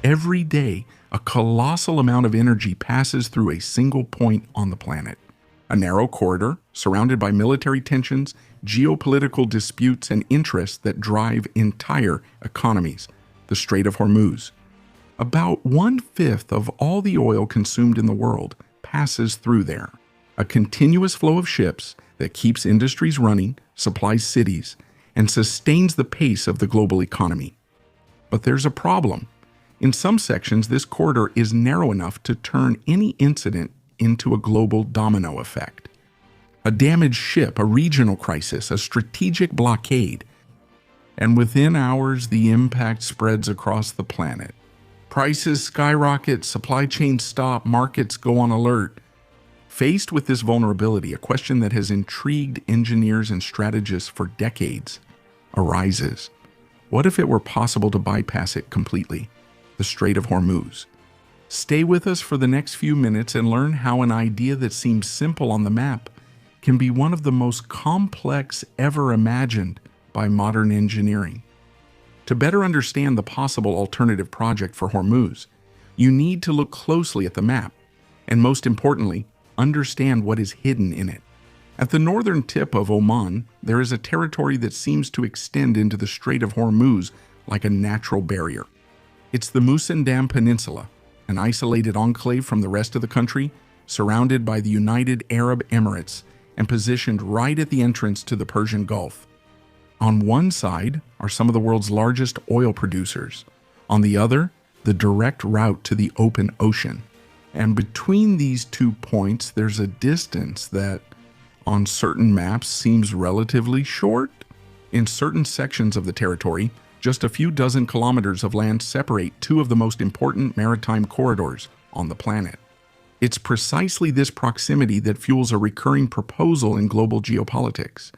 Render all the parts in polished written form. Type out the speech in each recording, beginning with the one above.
Every day, a colossal amount of energy passes through a single point on the planet. A narrow corridor surrounded by military tensions, geopolitical disputes, and interests that drive entire economies, the Strait of Hormuz. About 1/5 of all the oil consumed in the world passes through there. A continuous flow of ships that keeps industries running, supplies cities, and sustains the pace of the global economy. But there's a problem. In some sections, this corridor is narrow enough to turn any incident into a global domino effect. A damaged ship, a regional crisis, a strategic blockade, and within hours the impact spreads across the planet. Prices skyrocket, supply chains stop, markets go on alert. Faced with this vulnerability, a question that has intrigued engineers and strategists for decades arises. What if it were possible to bypass it completely? The Strait of Hormuz. Stay with us for the next few minutes and learn how an idea that seems simple on the map can be one of the most complex ever imagined by modern engineering. To better understand the possible alternative project for Hormuz, you need to look closely at the map, and most importantly, understand what is hidden in it. At the northern tip of Oman, there is a territory that seems to extend into the Strait of Hormuz like a natural barrier. It's the Musandam Peninsula, an isolated enclave from the rest of the country, surrounded by the United Arab Emirates and positioned right at the entrance to the Persian Gulf. On one side are some of the world's largest oil producers. On the other, the direct route to the open ocean. And between these 2 points, there's a distance that, on certain maps, seems relatively short. In certain sections of the territory, just a few dozen kilometers of land separate two of the most important maritime corridors on the planet. It's precisely this proximity that fuels a recurring proposal in global geopolitics: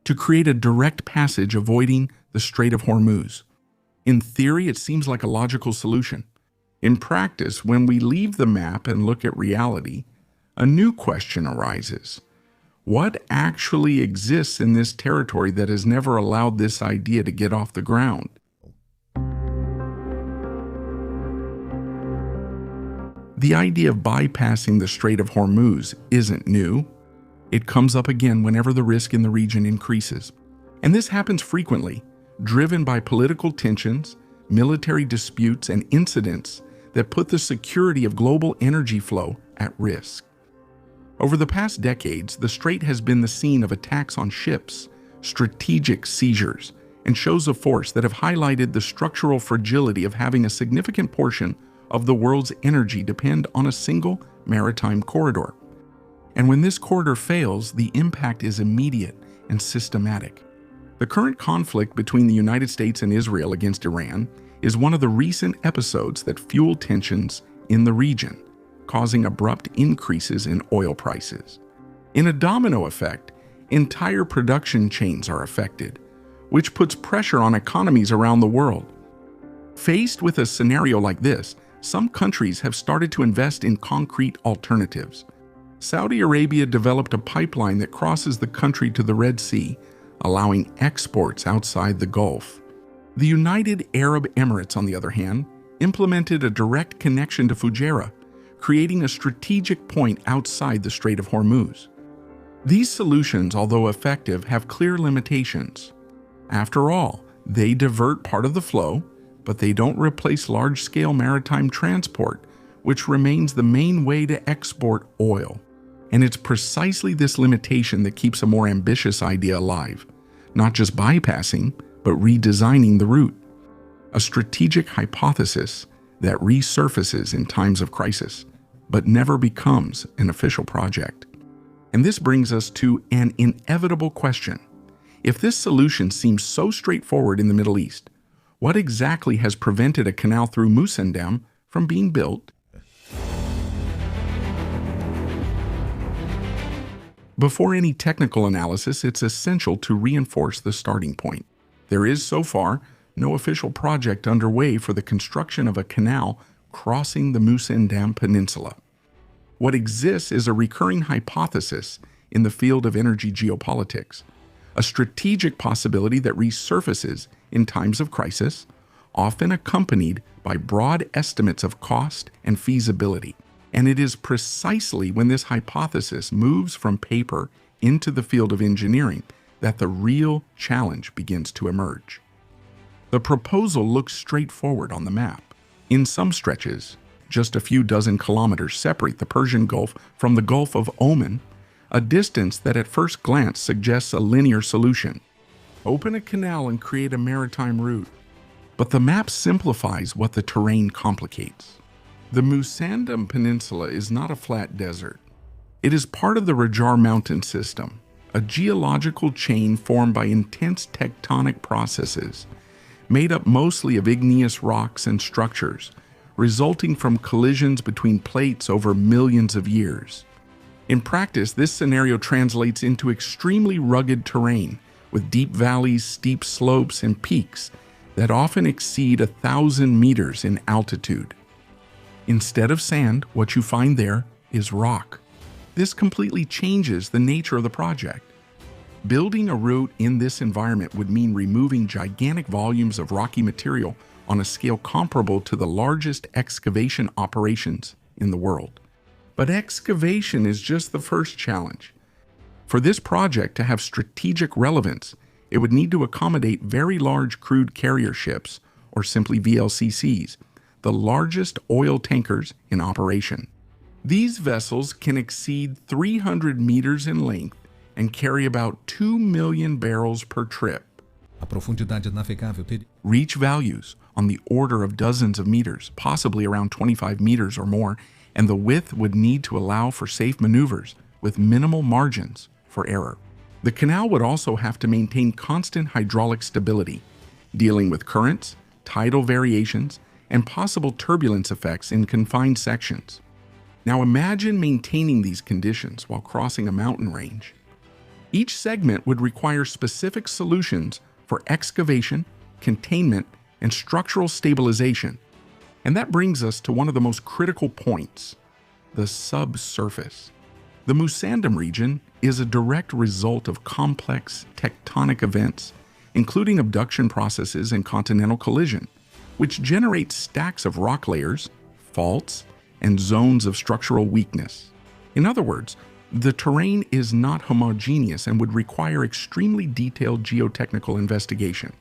to create a direct passage avoiding the Strait of Hormuz. In theory, it seems like a logical solution. In practice, when we leave the map and look at reality, a new question arises. What actually exists in this territory that has never allowed this idea to get off the ground? The idea of bypassing the Strait of Hormuz isn't new. It comes up again whenever the risk in the region increases. And this happens frequently, driven by political tensions, military disputes, and incidents that put the security of global energy flow at risk. Over the past decades, the Strait has been the scene of attacks on ships, strategic seizures, and shows of force that have highlighted the structural fragility of having a significant portion of the world's energy depend on a single maritime corridor. And when this corridor fails, the impact is immediate and systematic. The current conflict between the United States and Israel against Iran is one of the recent episodes that fuel tensions in the region, causing abrupt increases in oil prices. In a domino effect, entire production chains are affected, which puts pressure on economies around the world. Faced with a scenario like this, some countries have started to invest in concrete alternatives. Saudi Arabia developed a pipeline that crosses the country to the Red Sea, allowing exports outside the Gulf. The United Arab Emirates, on the other hand, implemented a direct connection to Fujairah, creating a strategic point outside the Strait of Hormuz. These solutions, although effective, have clear limitations. After all, they divert part of the flow, but they don't replace large-scale maritime transport, which remains the main way to export oil. And it's precisely this limitation that keeps a more ambitious idea alive, not just bypassing, but redesigning the route. A strategic hypothesis that resurfaces in times of crisis, but never becomes an official project. And this brings us to an inevitable question. If this solution seems so straightforward in the Middle East, what exactly has prevented a canal through Musandam from being built? Before any technical analysis, it's essential to reinforce the starting point. There is, so far, no official project underway for the construction of a canal crossing the Musandam Peninsula. What exists is a recurring hypothesis in the field of energy geopolitics, a strategic possibility that resurfaces in times of crisis, often accompanied by broad estimates of cost and feasibility. And it is precisely when this hypothesis moves from paper into the field of engineering that the real challenge begins to emerge. The proposal looks straightforward on the map. In some stretches, just a few dozen kilometers separate the Persian Gulf from the Gulf of Oman, a distance that at first glance suggests a linear solution. Open a canal and create a maritime route. But the map simplifies what the terrain complicates. The Musandam Peninsula is not a flat desert. It is part of the Rajar mountain system, a geological chain formed by intense tectonic processes, made up mostly of igneous rocks and structures, resulting from collisions between plates over millions of years. In practice, this scenario translates into extremely rugged terrain, with deep valleys, steep slopes, and peaks that often exceed 1,000 meters in altitude. Instead of sand, what you find there is rock. This completely changes the nature of the project. Building a route in this environment would mean removing gigantic volumes of rocky material on a scale comparable to the largest excavation operations in the world. But excavation is just the first challenge. For this project to have strategic relevance, it would need to accommodate very large crude carrier ships, or simply VLCCs, the largest oil tankers in operation. These vessels can exceed 300 meters in length and carry about 2 million barrels per trip. A profundidade navegável teria Reach values on the order of dozens of meters, possibly around 25 meters or more, and the width would need to allow for safe maneuvers with minimal margins for error. The canal would also have to maintain constant hydraulic stability, dealing with currents, tidal variations, and possible turbulence effects in confined sections. Now imagine maintaining these conditions while crossing a mountain range. Each segment would require specific solutions for excavation, containment, and structural stabilization. And that brings us to one of the most critical points, the subsurface. The Musandam region is a direct result of complex tectonic events, including abduction processes and continental collision, which generate stacks of rock layers, faults, and zones of structural weakness. In other words, the terrain is not homogeneous and would require extremely detailed geotechnical investigation.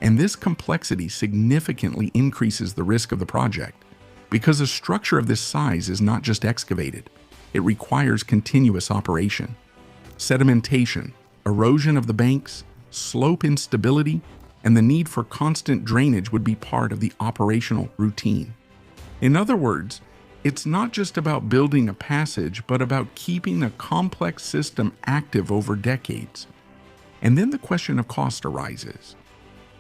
And this complexity significantly increases the risk of the project, because a structure of this size is not just excavated, it requires continuous operation. Sedimentation, erosion of the banks, slope instability, and the need for constant drainage would be part of the operational routine. In other words, it's not just about building a passage, but about keeping a complex system active over decades. And then the question of cost arises.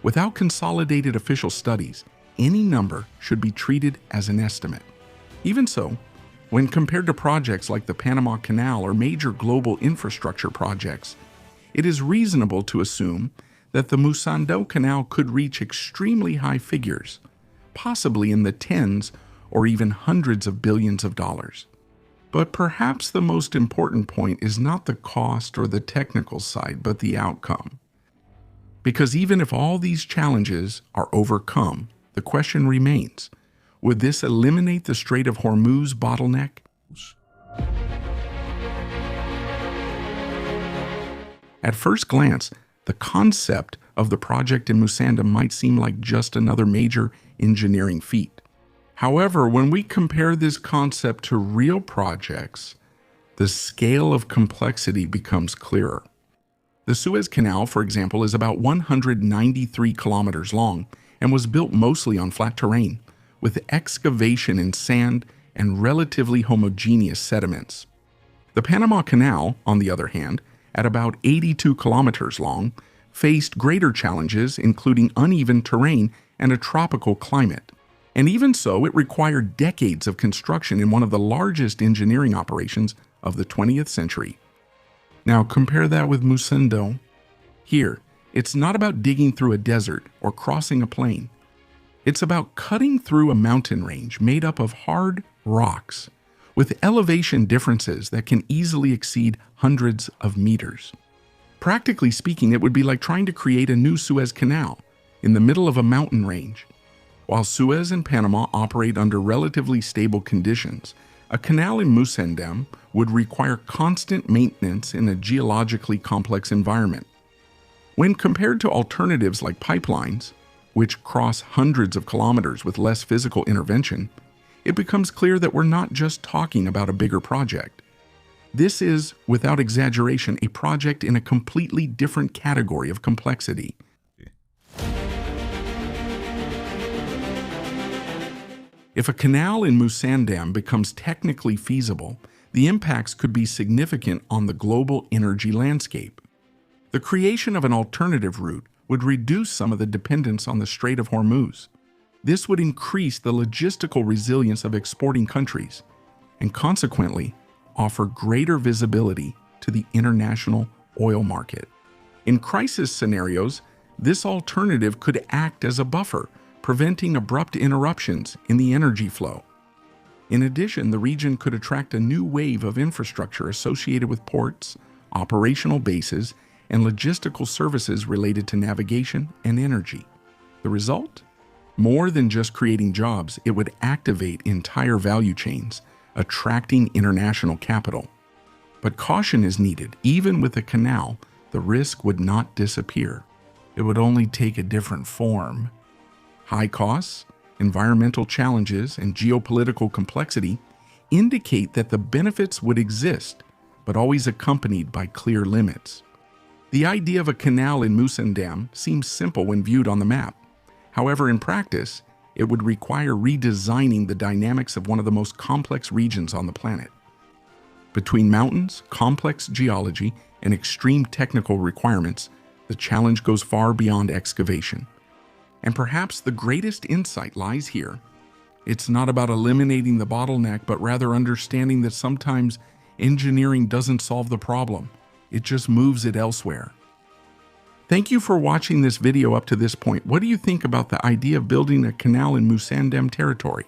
Without consolidated official studies, any number should be treated as an estimate. Even so, when compared to projects like the Panama Canal or major global infrastructure projects, it is reasonable to assume that the Musandam Canal could reach extremely high figures, possibly in the tens or even hundreds of billions of dollars. But perhaps the most important point is not the cost or the technical side, but the outcome. Because even if all these challenges are overcome, the question remains, would this eliminate the Strait of Hormuz bottleneck? At first glance, the concept of the project in Musandam might seem like just another major engineering feat. However, when we compare this concept to real projects, the scale of complexity becomes clearer. The Suez Canal, for example, is about 193 kilometers long and was built mostly on flat terrain, with excavation in sand and relatively homogeneous sediments. The Panama Canal, on the other hand, at about 82 kilometers long, faced greater challenges, including uneven terrain and a tropical climate. And even so, it required decades of construction in one of the largest engineering operations of the 20th century. Now compare that with Musandam. Here, it's not about digging through a desert or crossing a plain. It's about cutting through a mountain range made up of hard rocks, with elevation differences that can easily exceed hundreds of meters. Practically speaking, it would be like trying to create a new Suez Canal in the middle of a mountain range, While Suez and Panama operate under relatively stable conditions, a canal in Musandam would require constant maintenance in a geologically complex environment. When compared to alternatives like pipelines, which cross hundreds of kilometers with less physical intervention, it becomes clear that we're not just talking about a bigger project. This is, without exaggeration, a project in a completely different category of complexity. If a canal in Musandam becomes technically feasible, the impacts could be significant on the global energy landscape. The creation of an alternative route would reduce some of the dependence on the Strait of Hormuz. This would increase the logistical resilience of exporting countries and consequently offer greater visibility to the international oil market. In crisis scenarios, this alternative could act as a buffer, preventing abrupt interruptions in the energy flow. In addition, the region could attract a new wave of infrastructure associated with ports, operational bases, and logistical services related to navigation and energy. The result? More than just creating jobs, it would activate entire value chains, attracting international capital. But caution is needed. Even with a canal, the risk would not disappear. It would only take a different form. High costs, environmental challenges, and geopolitical complexity indicate that the benefits would exist, but always accompanied by clear limits. The idea of a canal in Musandam seems simple when viewed on the map. However, in practice, it would require redesigning the dynamics of one of the most complex regions on the planet. Between mountains, complex geology, and extreme technical requirements, the challenge goes far beyond excavation. And perhaps the greatest insight lies here. It's not about eliminating the bottleneck, but rather understanding that sometimes engineering doesn't solve the problem. It just moves it elsewhere. Thank you for watching this video up to this point. What do you think about the idea of building a canal in Musandam territory?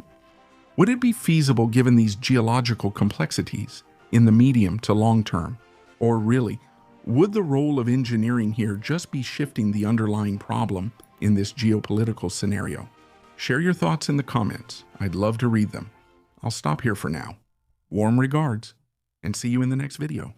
Would it be feasible given these geological complexities in the medium to long term? Or really, would the role of engineering here just be shifting the underlying problem in this geopolitical scenario? Share your thoughts in the comments. I'd love to read them. I'll stop here for now. Warm regards, and see you in the next video.